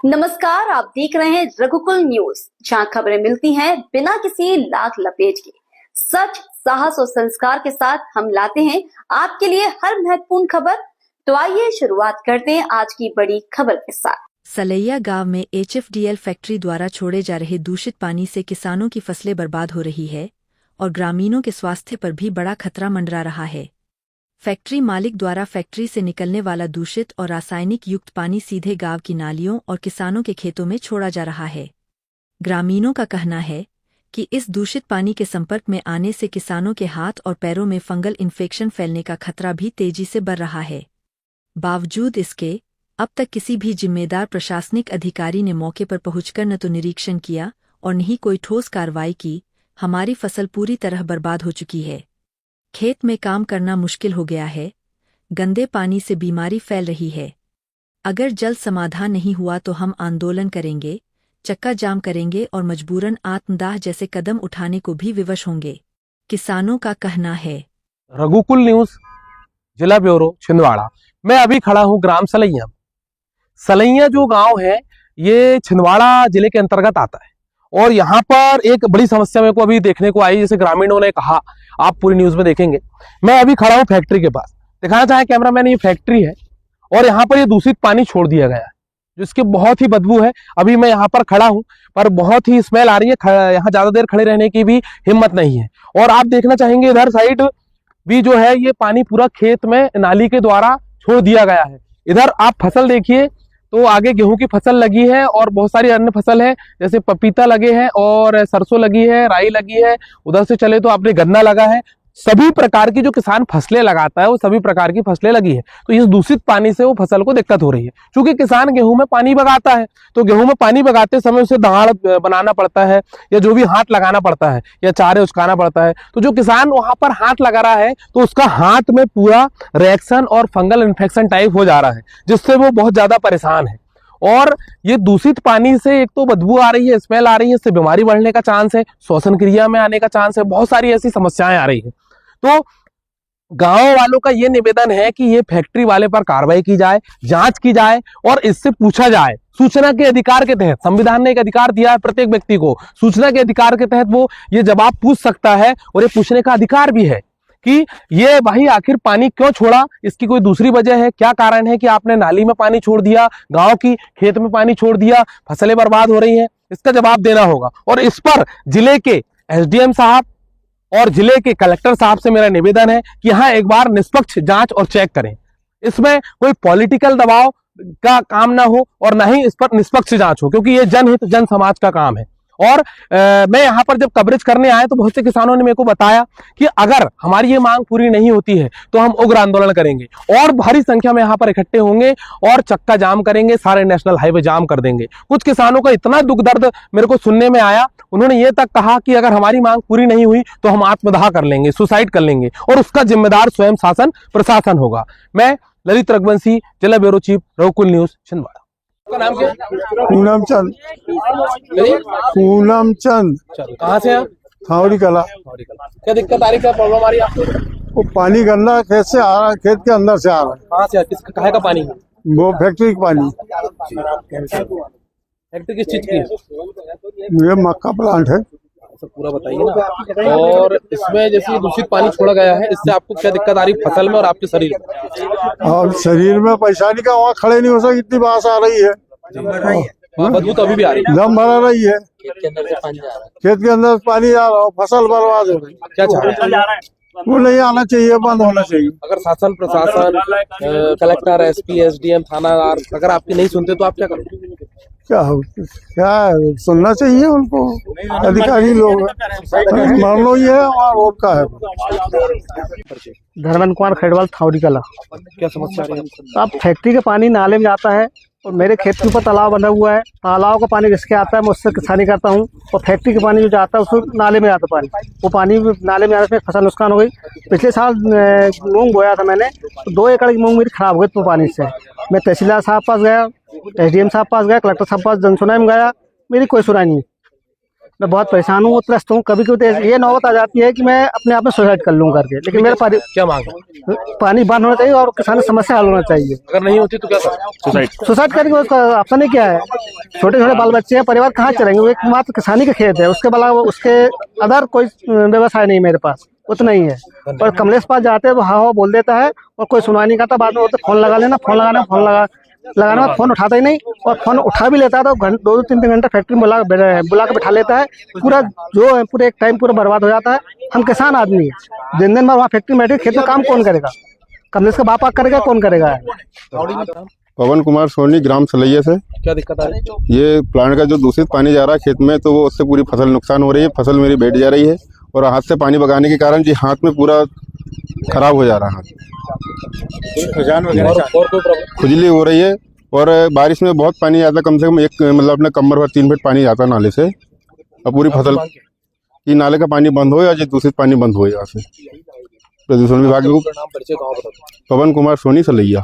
नमस्कार, आप देख रहे हैं रघुकुल न्यूज, जहां खबरें मिलती हैं बिना किसी लाख लपेट के। सच, साहस और संस्कार के साथ हम लाते हैं आपके लिए हर महत्वपूर्ण खबर। तो आइए शुरुआत करते हैं आज की बड़ी खबर के साथ। सलैया गांव में HFDL फैक्ट्री द्वारा छोड़े जा रहे दूषित पानी से किसानों की फसलें बर्बाद हो रही है और ग्रामीणों के स्वास्थ्य पर भी बड़ा खतरा मंडरा रहा है। फैक्ट्री मालिक द्वारा फैक्ट्री से निकलने वाला दूषित और रासायनिक युक्त पानी सीधे गांव की नालियों और किसानों के खेतों में छोड़ा जा रहा है। ग्रामीणों का कहना है कि इस दूषित पानी के संपर्क में आने से किसानों के हाथ और पैरों में फंगल इन्फेक्शन फैलने का खतरा भी तेजी से बढ़ रहा है। बावजूद इसके अब तक किसी भी जिम्मेदार प्रशासनिक अधिकारी ने मौके पर पहुंचकर न तो निरीक्षण किया और न ही कोई ठोस कार्रवाई की। हमारी फसल पूरी तरह बर्बाद हो चुकी है। खेत में काम करना मुश्किल हो गया है। गंदे पानी से बीमारी फैल रही है। अगर जल्द समाधान नहीं हुआ तो हम आंदोलन करेंगे, चक्का जाम करेंगे और मजबूरन आत्मदाह जैसे कदम उठाने को भी विवश होंगे, किसानों का कहना है। रघुकुल न्यूज, जिला ब्यूरो छिंदवाड़ा। मैं अभी खड़ा हूं ग्राम सलैया। सलैया जो गांव है ये छिंदवाड़ा जिले के अंतर्गत आता है और यहाँ पर एक बड़ी समस्या मेरे को अभी देखने को आई, जैसे ग्रामीणों ने कहा, आप पूरी न्यूज में देखेंगे। मैं अभी खड़ा हूँ फैक्ट्री के पास, दिखाना चाहे कैमरामैन, ये फैक्ट्री है और यहाँ पर ये दूषित पानी छोड़ दिया गया है जिसकी बहुत ही बदबू है। अभी मैं यहाँ पर खड़ा हूँ पर बहुत ही स्मेल आ रही है, यहाँ ज्यादा देर खड़े रहने की भी हिम्मत नहीं है। और आप देखना चाहेंगे इधर साइड भी जो है ये पानी पूरा खेत में नाली के द्वारा छोड़ दिया गया है। इधर आप फसल देखिए तो आगे गेहूं की फसल लगी है और बहुत सारी अन्य फसल है, जैसे पपीता लगे हैं और सरसों लगी है, राई लगी है। उधर से चले तो आपने गन्ना लगा है। सभी प्रकार की जो किसान फसलें लगाता है वो सभी प्रकार की फसलें लगी है। तो इस दूषित पानी से वो फसल को दिक्कत हो रही है। क्योंकि किसान गेहूं में पानी बगाता है तो गेहूं में पानी बगाते समय उसे दाढ़ बनाना पड़ता है या जो भी हाथ लगाना पड़ता है या चारे उचकाना पड़ता है। तो जो किसान वहां पर हाथ लगा रहा है तो उसका हाथ में पूरा रिएक्शन और फंगल इन्फेक्शन टाइप हो जा रहा है, जिससे वो बहुत ज्यादा परेशान है। और ये दूषित पानी से एक तो बदबू आ रही है, स्मेल आ रही है, इससे बीमारी बढ़ने का चांस है, श्वसन क्रिया में आने का चांस है, बहुत सारी ऐसी समस्याएं आ रही है। तो गांव वालों का ये निवेदन है कि ये फैक्ट्री वाले पर कार्रवाई की जाए, जांच की जाए और इससे पूछा जाए। सूचना के अधिकार के तहत संविधान ने एक अधिकार दिया है प्रत्येक व्यक्ति को, सूचना के अधिकार के तहत वो ये जवाब पूछ सकता है और ये पूछने का अधिकार भी है कि ये भाई आखिर पानी क्यों छोड़ा, इसकी कोई दूसरी वजह है, क्या कारण है कि आपने नाली में पानी छोड़ दिया, गांव की खेत में पानी छोड़ दिया, फसलें बर्बाद हो रही हैं, इसका जवाब देना होगा। और इस पर जिले के SDM साहब और जिले के कलेक्टर साहब से मेरा निवेदन है कि यहाँ एक बार निष्पक्ष जांच और चेक करें। इसमें कोई पॉलिटिकल दबाव का काम ना हो और ना ही इस पर निष्पक्ष जांच हो, क्योंकि ये जनहित जन समाज का काम है। और मैं यहाँ पर जब कवरेज करने आया तो बहुत से किसानों ने मेरे को बताया कि अगर हमारी ये मांग पूरी नहीं होती है तो हम उग्र आंदोलन करेंगे और भारी संख्या में यहाँ पर इकट्ठे होंगे और चक्का जाम करेंगे, सारे नेशनल हाईवे जाम कर देंगे। कुछ किसानों का इतना दुख दर्द मेरे को सुनने में आया, उन्होंने ये तक कहा कि अगर हमारी मांग पूरी नहीं हुई तो हम आत्मदाह कर लेंगे, सुसाइड कर लेंगे और उसका जिम्मेदार स्वयं शासन प्रशासन होगा। मैं ललित रघुवंशी, जिला ब्यूरो चीफ, रघुकुल न्यूज, छिंदवाड़ा। नाम क्या? पूनम चंद। पूनम चंद। कहाँ से आप? थावड़ी कला। क्या दिक्कत आ रही, क्या प्रॉब्लम आ रही है आपको? वो पानी गंदा खेत से आ रहा है, खेत के अंदर से आ रहा है। कहाँ से? किस कहाँ का पानी है? वो फैक्ट्री का पानी। फैक्ट्री किस चीज की है? ये मक्का प्लांट है। सब पूरा बताइए ना। और इसमें जैसे दूषित पानी छोड़ा गया है, इससे आपको क्या दिक्कत आ रही है फसल में और आपके शरीर में? और शरीर में परेशानी का, वहाँ खड़े नहीं हो सकते, इतनी बास आ रही है। बदबू तो अभी भी आ रही है। दम भरा रही है, खेत के अंदर से पानी आ रहा है। खेत के अंदर पानी आ रहा है, फसल बर्बाद हो रही है। क्या चाह रहे हैं? वो नहीं आना चाहिए, बंद होना चाहिए। अगर शासन प्रशासन, कलेक्टर, SP, SDM, थानादार अगर आपकी नहीं सुनते तो आप क्या करोगे? क्या सुनना चाहिए उनको, अधिकारी लोग मान लो ये और का है। धर्मेंद्र कुमार खैरवाल, थावड़ी कला। क्या समस्या आ रही है? अब फैक्ट्री का पानी नाले में जाता है और मेरे खेत के ऊपर तालाब बना हुआ है। तालाब का पानी रिसके आता है, मैं उससे किसानी करता हूँ और फैक्ट्री का पानी जो जाता है उसको नाले में जाता है पानी। वो पानी नाले में जाने से फसल नुकसान हो गई। पिछले साल मूंग बोया था मैंने, तो 2 एकड़ की मूंग मेरी खराब हो गई तो पानी से। मैं तहसीलदार साहब पास गया, SDM साहब पास गया, कलेक्टर साहब पास जनसुनवाई में गया, मेरी कोई सुनाई नहीं। मैं बहुत परेशान हूँ, त्रस्त हूँ। कभी कभी तो ये नौबत आ जाती है कि मैं अपने आप में सुसाइड कर लूँ करके, लेकिन मेरे क्या मांग है? पानी बंद होना चाहिए और किसानी समस्या हल होना चाहिए। अगर नहीं होती तो क्या करें? सुसाइड करके उसका ऑप्शन ही क्या है? छोटे छोटे बाल बच्चे हैं, परिवार कहाँ चलेंगे? वो एकमात्र किसानी का खेत है, उसके अलावा उसके अदर कोई व्यवसाय नहीं मेरे पास, उतना ही है। और कमलेश पास जाते हैं वो हाँ बोल देता है और कोई सुनवाई नहीं करता। बाद में वो तो फोन लगा लेना, फोन लगाने में फोन उठाता ही नहीं, और फोन उठा भी लेता है तो 2-3 घंटे फैक्ट्री में बुला के बैठा लेता है। पूरा जो है पूरे एक टाइम पूरा बर्बाद हो जाता है। हम किसान आदमी है, दिन भर वहाँ फैक्ट्री में बैठे, खेत में काम कौन करेगा? कमलेश का बाप करेगा, कौन करेगा? पवन कुमार सोनी, ग्राम सलैया से। क्या दिक्कत आ रही है? ये प्लांट का जो दूषित पानी जा रहा है खेत में, तो वो उससे पूरी फसल नुकसान हो रही है। फसल मेरी बैठ जा रही है और हाथ से पानी बगाने के कारण जी हाथ में पूरा खराब हो जा रहा है। और कोई प्रॉब्लम? खुजली हो रही है और बारिश में बहुत पानी आता है, कम से कम एक मतलब अपने कमर भर 3 फीट पानी आता है नाले से। और पूरी फसल की नाले का पानी बंद हो या जो दूषित पानी बंद हो यहाँ से। प्रदूषण विभाग को। नाम परिचय गाँव बता दो। पवन कुमार सोनी, सलैया।